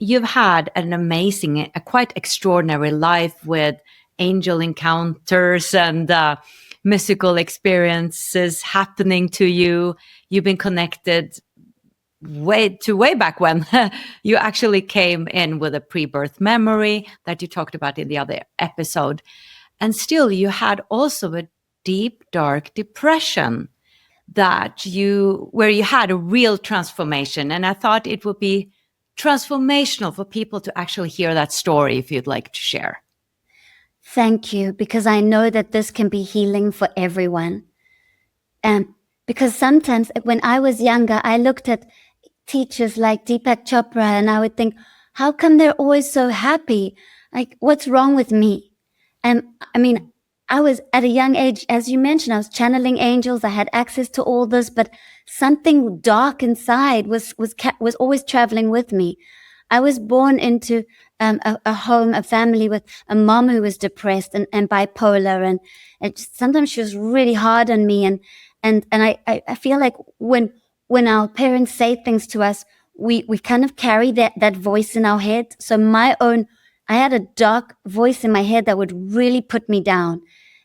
you've had an amazing, a quite extraordinary life with angel encounters and mystical experiences happening to you. You've been connected way back when. You actually came in with a pre-birth memory that you talked about in the other episode. And still you had also a deep, dark depression where you had a real transformation. And I thought it would be transformational for people to actually hear that story, if you'd like to share. Thank you, because I know that this can be healing for everyone. Because sometimes when I was younger, I looked at teachers like Deepak Chopra and I would think, how come they're always so happy? Like, what's wrong with me? And I mean, I was at a young age, as you mentioned, I was channeling angels. I had access to all this, but something dark inside was always traveling with me. I was born into a home, a family with a mom who was depressed and bipolar, and sometimes she was really hard on me. And I feel like when our parents say things to us, we kind of carry that voice in our head. So I had a dark voice in my head that would really put me down.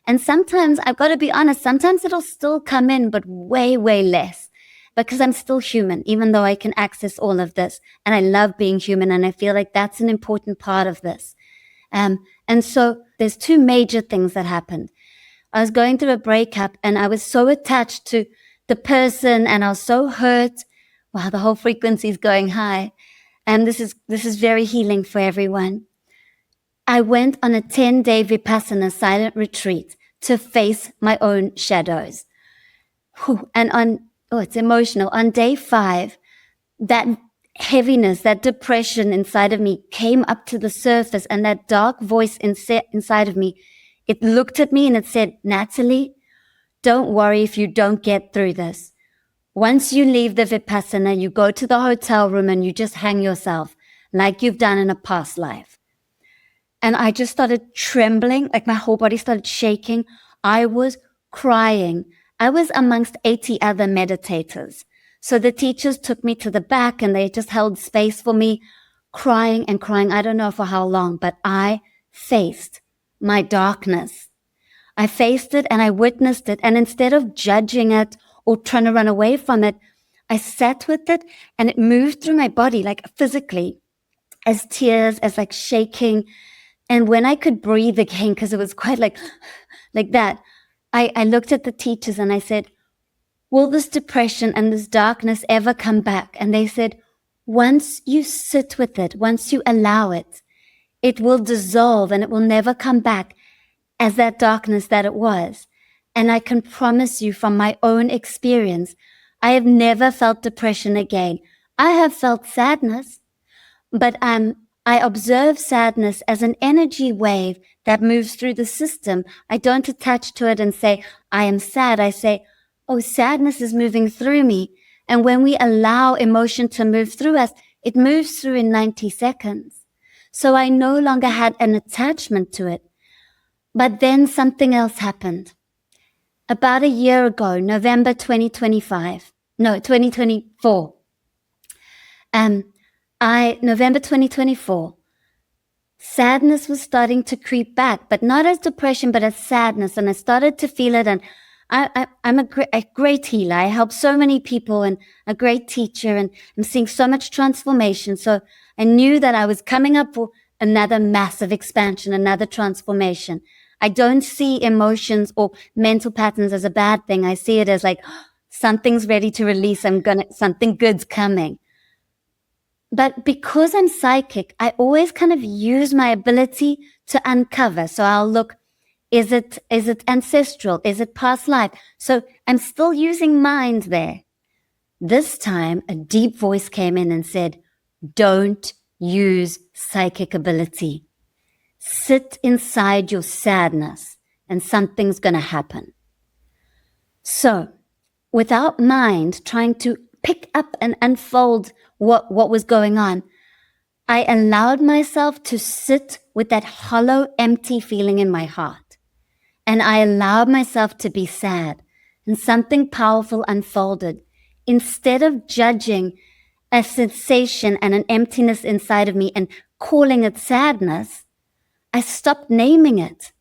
And sometimes, I've got to be honest, sometimes it'll still come in, but way, way less, because I'm still human, even though I can access all of this. And I love being human, and I feel like that's an important part of this. And so there's two major things that happened. I was going through a breakup, and I was so attached to the person, and I was so hurt. Wow, the whole frequency is going high. And this is very healing for everyone. I went on a 10-day Vipassana silent retreat to face my own shadows. And it's emotional. On day 5, that heaviness, that depression inside of me came up to the surface, and that dark voice inside of me, it looked at me and it said, Natalie, don't worry if you don't get through this. Once you leave the Vipassana, you go to the hotel room and you just hang yourself like you've done in a past life. And I just started trembling, like my whole body started shaking. I was crying. I was amongst 80 other meditators. So the teachers took me to the back and they just held space for me, crying and crying. I don't know for how long, but I faced my darkness. I faced it and I witnessed it. And instead of judging it or trying to run away from it, I sat with it and it moved through my body, like physically, as tears, as like shaking. And when I could breathe again, because it was quite like that, I looked at the teachers and I said, will this depression and this darkness ever come back? And they said, once you sit with it, once you allow it, it will dissolve and it will never come back as that darkness that it was. And I can promise you from my own experience, I have never felt depression again. I have felt sadness, but I observe sadness as an energy wave that moves through the system. I don't attach to it and say, I am sad. I say, oh, sadness is moving through me. And when we allow emotion to move through us, it moves through in 90 seconds. So I no longer had an attachment to it. But then something else happened. About a year ago, November 2024, November 2024, sadness was starting to creep back, but not as depression, but as sadness. And I started to feel it. And I'm a great healer. I help so many people and a great teacher, and I'm seeing so much transformation. So I knew that I was coming up for another massive expansion, another transformation. I don't see emotions or mental patterns as a bad thing. I see it as like, something's ready to release. Something good's coming. But because I'm psychic, I always kind of use my ability to uncover. So I'll look, is it ancestral? Is it past life? So I'm still using mind there. This time, a deep voice came in and said, don't use psychic ability. Sit inside your sadness and something's going to happen. So without mind trying to pick up and unfold what was going on, I allowed myself to sit with that hollow, empty feeling in my heart. And I allowed myself to be sad, and something powerful unfolded. Instead of judging a sensation and an emptiness inside of me and calling it sadness, I stopped naming it.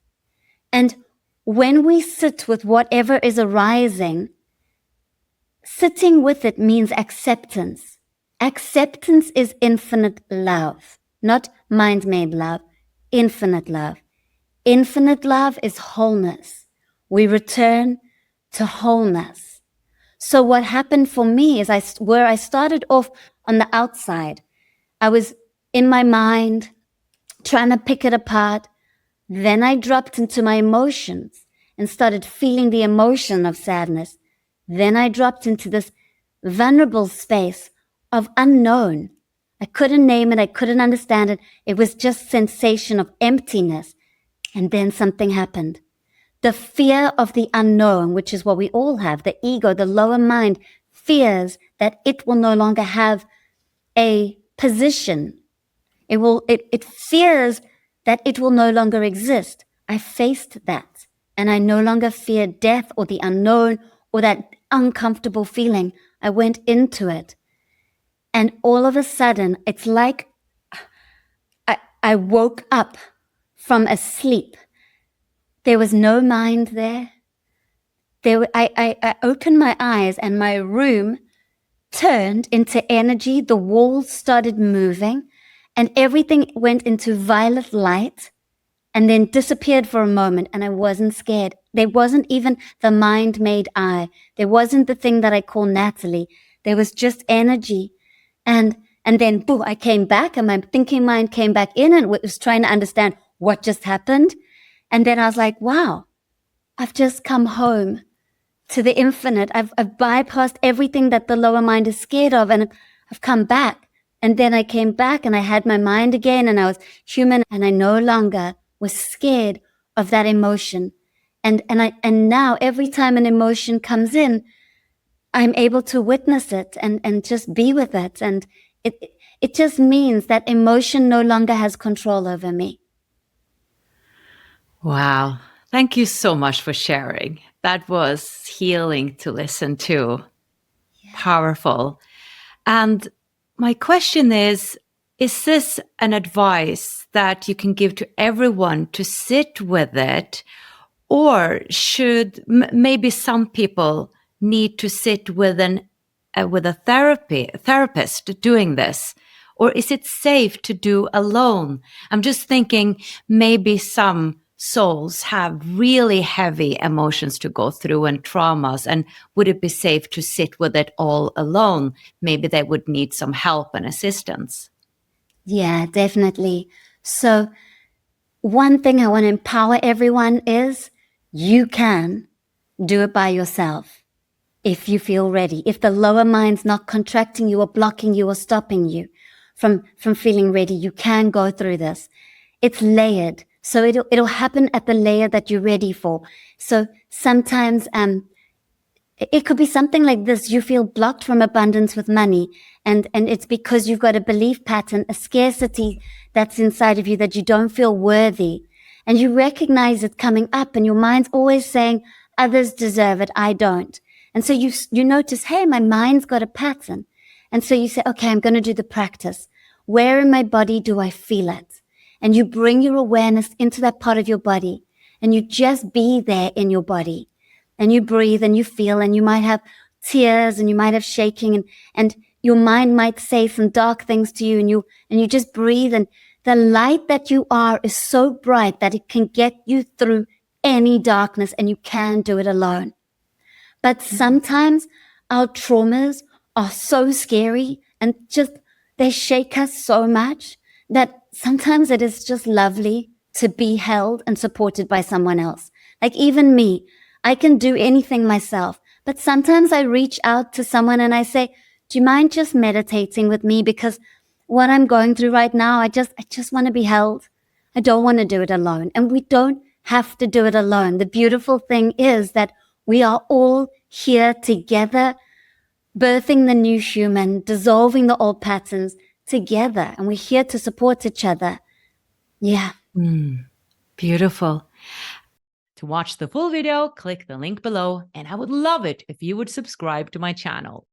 And when we sit with whatever is arising, sitting with it means acceptance. Acceptance is infinite love, not mind-made love, infinite love. Infinite love is wholeness. We return to wholeness. So what happened for me is where I started off on the outside, I was in my mind trying to pick it apart. Then I dropped into my emotions and started feeling the emotion of sadness. Then I dropped into this vulnerable space of unknown. I couldn't name it. I couldn't understand it. It was just sensation of emptiness. And then something happened. The fear of the unknown, which is what we all have, the ego, the lower mind, fears that it will no longer have a position. It fears that it will no longer exist. I faced that, and I no longer fear death or the unknown or that uncomfortable feeling. I went into it, and all of a sudden, it's like I woke up from a sleep. There was no mind there. I opened my eyes, and my room turned into energy. The walls started moving, and everything went into violet light and then disappeared for a moment, and I wasn't scared. There wasn't even the mind-made I. There wasn't the thing that I call Natalie. There was just energy. And then, boo, I came back, and my thinking mind came back in and was trying to understand what just happened. And then I was like, wow, I've just come home to the infinite. I've bypassed everything that the lower mind is scared of, and I've come back. And then I came back and I had my mind again, and I was human, and I no longer was scared of that emotion. And now every time an emotion comes in, I'm able to witness it and just be with it. And it just means that emotion no longer has control over me. Wow. Thank you so much for sharing. That was healing to listen to. Yeah. Powerful. And my question is this an advice that you can give to everyone to sit with it? Or should maybe some people need to sit with a therapist doing this? Or is it safe to do alone? I'm just thinking maybe some souls have really heavy emotions to go through and traumas, and would it be safe to sit with it all alone? Maybe they would need some help and assistance. Yeah, definitely. So one thing I want to empower everyone is you can do it by yourself if you feel ready. If the lower mind's not contracting you or blocking you or stopping you from feeling ready, you can go through this. It's layered. So it'll happen at the layer that you're ready for. So sometimes it could be something like this. You feel blocked from abundance with money, and it's because you've got a belief pattern, a scarcity that's inside of you that you don't feel worthy. And you recognize it coming up, and your mind's always saying, others deserve it, I don't. And so you notice, hey, my mind's got a pattern. And so you say, okay, I'm going to do the practice. Where in my body do I feel it? And you bring your awareness into that part of your body, and you just be there in your body, and you breathe and you feel, and you might have tears and you might have shaking, and your mind might say some dark things to you, and you just breathe. And the light that you are is so bright that it can get you through any darkness, and you can do it alone. But sometimes our traumas are so scary and just they shake us so much that sometimes it is just lovely to be held and supported by someone else. Like even me, I can do anything myself, but sometimes I reach out to someone and I say, do you mind just meditating with me? Because what I'm going through right now, I just want to be held. I don't want to do it alone. And we don't have to do it alone. The beautiful thing is that we are all here together, birthing the new human, dissolving the old patterns together. And we're here to support each other. Yeah. Beautiful. To watch the full video, click the link below, and I would love it if you would subscribe to my channel.